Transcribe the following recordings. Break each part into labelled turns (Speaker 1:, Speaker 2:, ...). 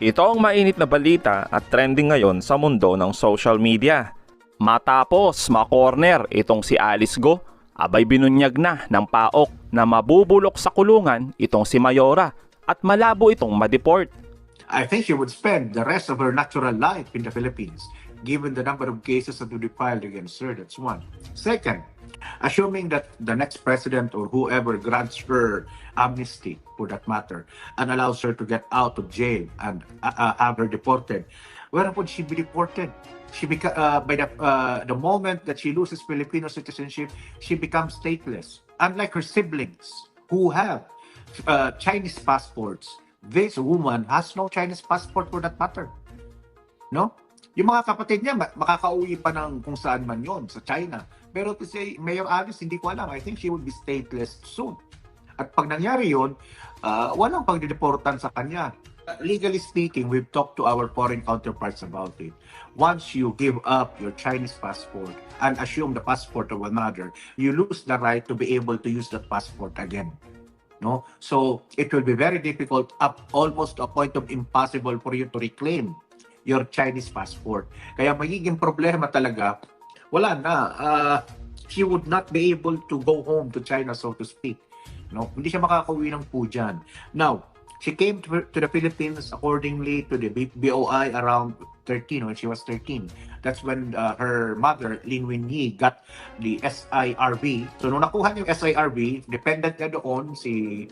Speaker 1: Ito ang mainit na balita at trending ngayon sa mundo ng social media. Matapos ma-corner itong si Alice Go, abay binunyag na ng PAOK na mabubulok sa kulungan itong si Mayora at malabo itong ma-deport.
Speaker 2: I think she would spend the rest of her natural life in the Philippines, given the number of cases that would be filed against her. That's one. Second, assuming that the next president or whoever grants her amnesty, for that matter, and allows her to get out of jail and have her deported, where would she be deported? By the moment that she loses Filipino citizenship, she becomes stateless. Unlike her siblings who have Chinese passports, this woman has no Chinese passport for that matter. No? Yung mga kapatid niya, makakauwi pa ng kung saan man yon sa China. Pero to say, Mayor Alice, hindi ko alam. I think she would be stateless soon. At pag nangyari yun, walang pagdideportan sa kanya. Legally speaking, we've talked to our foreign counterparts about it. Once you give up your Chinese passport and assume the passport of another, you lose the right to be able to use that passport again. No? So it will be very difficult, almost to a point of impossible for you to reclaim your Chinese passport. Kaya magiging problema talaga, wala na. She would not be able to go home to China, so to speak. No? Hindi siya makakauwi ng po dyan. Now, she came to the Philippines accordingly to the BOI around 13, when she was 13. That's when her mother, Lin Wenyi, got the SIRB. So, nung nakuha niya yung SIRB, dependent na doon si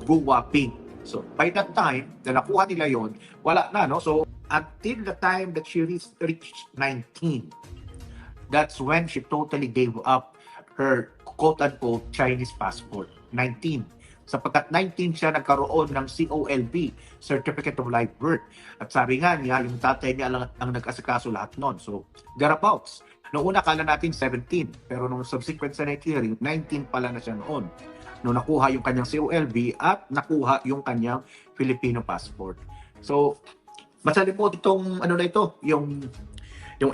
Speaker 2: Guwa Ping. So, by that time, na nakuha nila yon, wala na, no? So, until the time that she reached 19, that's when she totally gave up her quote-unquote Chinese passport. 19. Sapagkat 19 siya nagkaroon ng COLB, Certificate of Live Birth. At sabi nga niya, yung tatay niya ang nag-asikaso lahat nun. So, thereabouts. Noong una, kala natin 17. Pero nung subsequent Senate hearing, 19 pala na siya noon. Nung nakuha yung kanyang COLB at nakuha yung kanyang Filipino passport. So, masalimot itong ano na ito, yung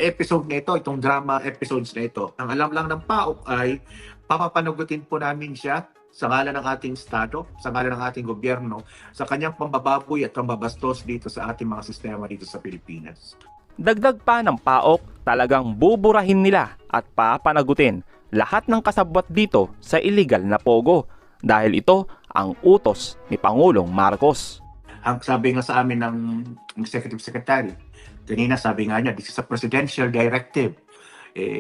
Speaker 2: episode na ito, itong drama episodes na ito. Ang alam lang ng PAOK ay papapanagutin po namin siya sa ngalan ng ating Estado, sa ngalan ng ating gobyerno, sa kanyang pambababoy at pambabastos dito sa ating mga sistema dito sa Pilipinas.
Speaker 1: Dagdag pa ng PAOK, talagang buburahin nila at papanagutin lahat ng kasabwat dito sa illegal na pogo dahil ito ang utos ni Pangulong Marcos.
Speaker 2: Ang sabi nga sa amin ng Executive Secretary, kanina sabi nga niya, this is a presidential directive.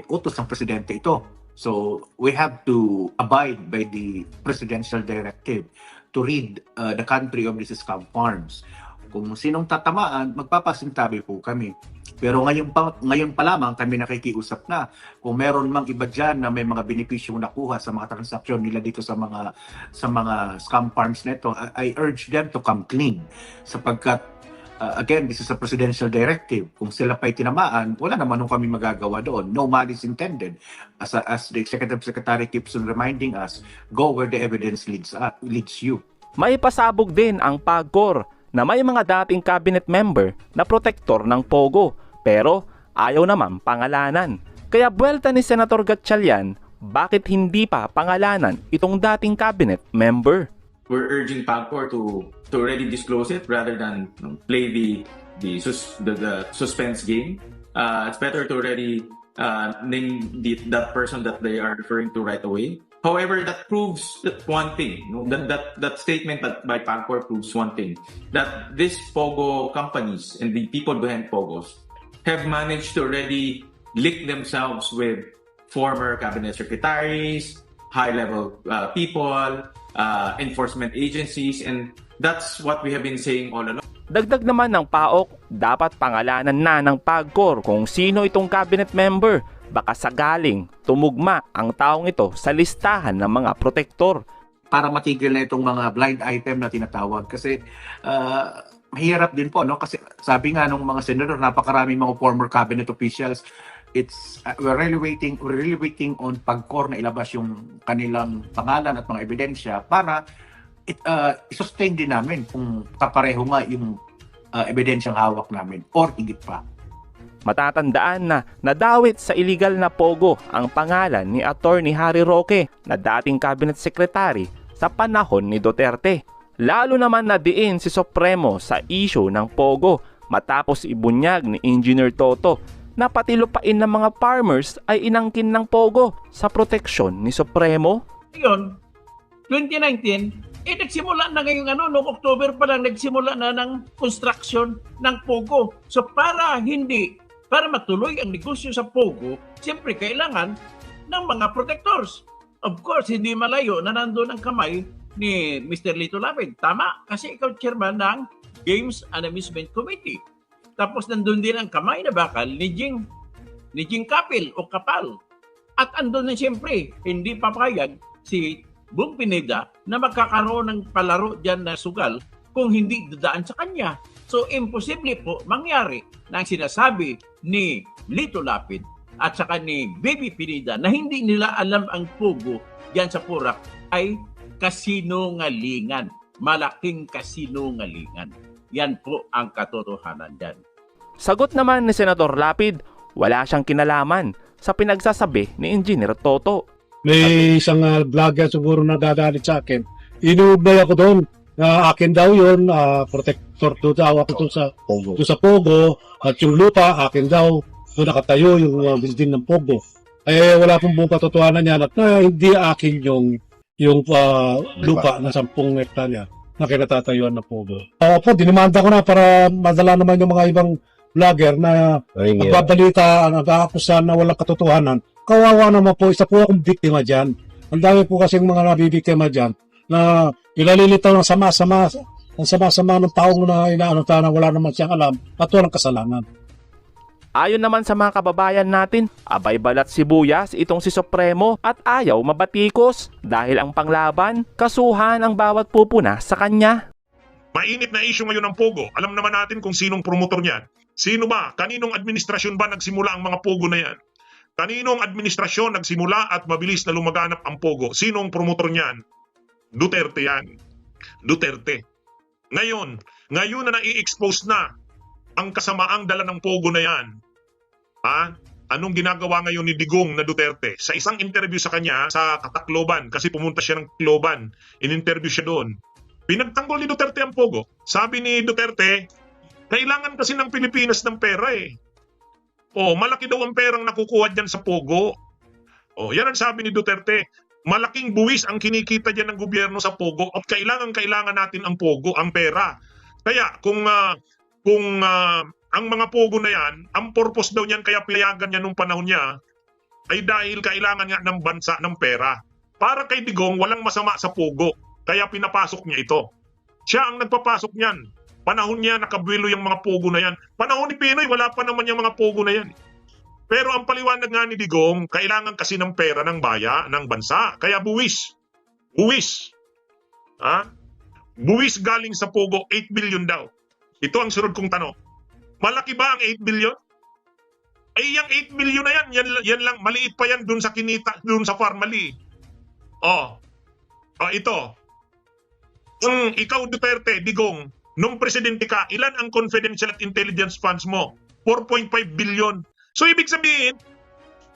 Speaker 2: Utos ng presidente ito. So we have to abide by the presidential directive to rid the country of these scam farms. Kung sinong tatamaan, magpapasintabi po kami. Pero ngayon pa lamang kami nakikiusap na kung meron mang iba dyan na may mga benepisyong nakuha sa mga transaksyon nila dito sa mga scam farms nito, I urge them to come clean. Sapagkat again, this is a presidential directive. Kung sila pa'y tinamaan, wala naman kung kami magagawa doon. No malice intended. As the Executive Secretary keeps on reminding us, go where the evidence leads you.
Speaker 1: May pasabog din ang PAGCOR na may mga dating cabinet member na protektor ng pogo pero ayaw naman pangalanan. Kaya buwelta ni Senator Gatchalian, bakit hindi pa pangalanan itong dating cabinet member?
Speaker 3: We're urging PAGCOR to already disclose it rather than play the suspense game. It's better to already name that person that they are referring to right away. However, that proves one thing. That statement by PAGCOR proves one thing, that these POGO companies and the people behind POGOs have managed to already link themselves with former cabinet secretaries, high-level people, enforcement agencies, and that's what we have been saying all along.
Speaker 1: Dagdag naman ng PAOK, dapat pangalanan na ng PAGCOR kung sino itong cabinet member. Baka sagaling tumugma ang taong ito sa listahan ng mga protektor.
Speaker 2: Para matigil na itong mga blind item na tinatawag. Kasi mahirap din po, no? Kasi sabi nga ng mga senador, napakaraming mga former cabinet officials. We're really waiting on PAGCOR na ilabas yung kanilang pangalan at mga ebidensya para i-sustain din namin kung kapareho nga yung ebidensyang hawak namin or higit pa.
Speaker 1: Matatandaan na nadawit sa illegal na pogo ang pangalan ni Attorney Harry Roque na dating cabinet secretary sa panahon ni Duterte. Lalo naman na diin si Supremo sa issue ng Pogo matapos ibunyag ni Engineer Toto na pati lupain ng mga farmers ay inangkin ng Pogo sa proteksyon ni Supremo.
Speaker 4: Ngayon, 2019, nagsimula na ngayong noong October pa lang nagsimula na ng construction ng Pogo. So para matuloy ang negosyo sa Pogo, siyempre kailangan ng mga protectors. Of course, hindi malayo na nandun ang kamay ni Mr. Lito Lapid. Tama, kasi ikaw chairman ng Games and Amusement Committee. Tapos nandun din ang kamay na bakal ni Jing Kapil o Kapal. At andun na siyempre, hindi papayag si Bong Pineda na magkakaroon ng palaro dyan na sugal kung hindi dadaan sa kanya. So, imposible po mangyari na ang sinasabi ni Lito Lapid at saka ni Baby Pineda na hindi nila alam ang Pogo dyan sa Porac ay kasinungalingan. Malaking kasinungalingan. Yan po ang katotohanan dyan.
Speaker 1: Sagot naman ni Senador Lapid, wala siyang kinalaman sa pinagsasabi ni Engineer Toto.
Speaker 5: May isang vlogger siguro na dadalit sa akin. Inuubay ako doon. Akin daw yun, protector daw ako doon sa Pogo. At yung lupa, akin daw. Doon nakatayo yung building ng Pogo. Eh, wala pong buong katotohanan yan. At hindi akin yung lupa na 10 hektarya na kinatatayuan ng Pogo. Opo, dinimanda ko na para madala naman yung mga ibang vlogger na nagbabalita, nag-aakusa na walang katotohanan. Kawawa naman po, isa po akong biktima dyan. Ang dami po kasing mga nabibiktima dyan na ilalilitaw ng sama-sama ng taong na inaanota na wala naman siyang alam at walang kasalanan.
Speaker 1: Ayon naman sa mga kababayan natin, abay balat sibuyas itong si Supremo at ayaw mabatikos dahil ang panglaban, kasuhan ang bawat pupuna sa kanya.
Speaker 6: Mainit na issue ngayon ng Pogo. Alam naman natin kung sinong promotor niyan. Sino ba? Kaninong administrasyon ba nagsimula ang mga Pogo na yan? Kaninong administrasyon nagsimula at mabilis na lumaganap ang Pogo? Sinong promotor niyan? Duterte yan. Duterte. Ngayon na nai-expose na ang kasamaang dala ng Pogo na yan. Anong ginagawa ngayon ni Digong na Duterte? Sa isang interview sa kanya sa Tacloban, kasi pumunta siya ng Tacloban, in-interview siya doon. Pinagtanggol ni Duterte ang Pogo. Sabi ni Duterte, kailangan kasi ng Pilipinas ng pera eh. Malaki daw ang perang nakukuha dyan sa Pogo. Yan ang sabi ni Duterte. Malaking buwis ang kinikita dyan ng gobyerno sa Pogo at kailangan natin ang Pogo, ang pera. Kaya kung ang mga Pogo na yan, ang purpose daw niyan kaya pinayagan niya nung panahon niya ay dahil kailangan nga ng bansa ng pera. Para kay Digong, walang masama sa Pogo. Kaya pinapasok niya ito. Siya ang nagpapasok niyan. Panahon niya nakabuelo yung mga Pogo na yan. Panahon ni Pinoy, wala pa naman yung mga Pogo na yan. Pero ang paliwanag nga ni Digong, kailangan kasi ng pera ng ng bansa. Kaya buwis. Buwis. Buwis galing sa Pogo, 8 billion daw. Ito ang sunod kong tanong. Malaki ba ang 8 billion? Ay, yung 8 billion na yan lang, maliit pa yan dun sa kinita, dun sa Farmally. Ito. Kung ikaw, Duterte, Digong, nung presidente ka, ilan ang confidential at intelligence funds mo? 4.5 billion. So, ibig sabihin,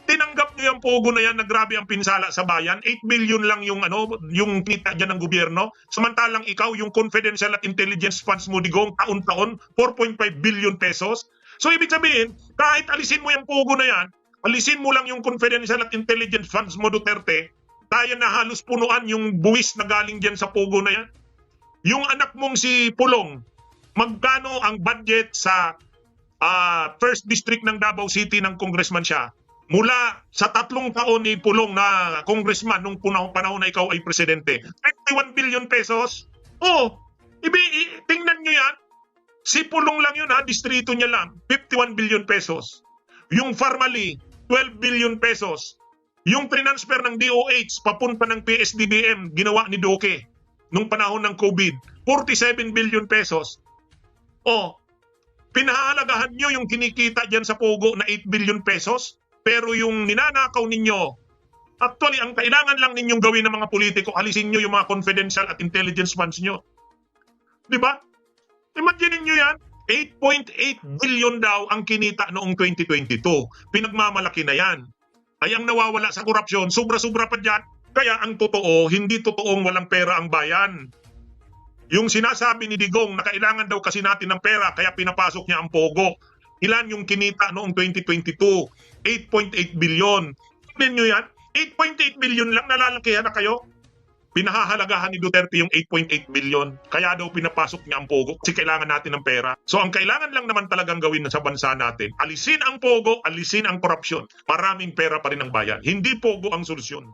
Speaker 6: tinanggap nyo yung Pogo na yan na grabe ang pinsala sa bayan. 8 billion lang yung kita dyan ng gobyerno. Samantalang ikaw, yung confidential at intelligence funds mo, Digong, taon-taon, 4.5 billion pesos. So, ibig sabihin, kahit alisin mo yung Pogo na yan, alisin mo lang yung confidential at intelligence funds mo, Duterte, kaya na halos punuan yung buwis na galing dyan sa Pogo na yan. Yung anak mong si Pulong, magkano ang budget sa first district ng Davao City ng congressman siya? Mula sa 3 taon ni Pulong na congressman nung panahon na ikaw ay presidente, 51 billion pesos. Tingnan nyo yan. Si Pulong lang yun distrito niya lang, 51 billion pesos. Yung Farmally, 12 billion pesos. Yung transfer ng DOH papunta ng PSDBM, ginawa ni Duque nung panahon ng COVID, 47 billion pesos. Pinahalagahan nyo yung kinikita dyan sa Pogo na 8 billion pesos, pero yung ninanakaw ninyo, actually, ang kailangan lang ninyong gawin ng mga politiko, alisin nyo yung mga confidential at intelligence funds nyo. Diba? Imagine nyo yan, 8.8 billion daw ang kinita noong 2022. Pinagmamalaki na yan. Ay ang nawawala sa korupsyon, sobra-sobra pa dyan. Kaya ang totoo, hindi totoong walang pera ang bayan. Yung sinasabi ni Digong na kailangan daw kasi natin ng pera kaya pinapasok niya ang Pogo. Ilan yung kinita noong 2022? 8.8 billion. Tignan nyo yan. 8.8 billion lang, nalalakihan na kayo. Pinahahalagahan ni Duterte yung 8.8 billion. Kaya daw pinapasok niya ang Pogo kasi kailangan natin ng pera. So ang kailangan lang naman talagang gawin sa bansa natin, alisin ang Pogo, alisin ang korupsyon. Maraming pera pa rin ang bayan. Hindi Pogo ang solusyon.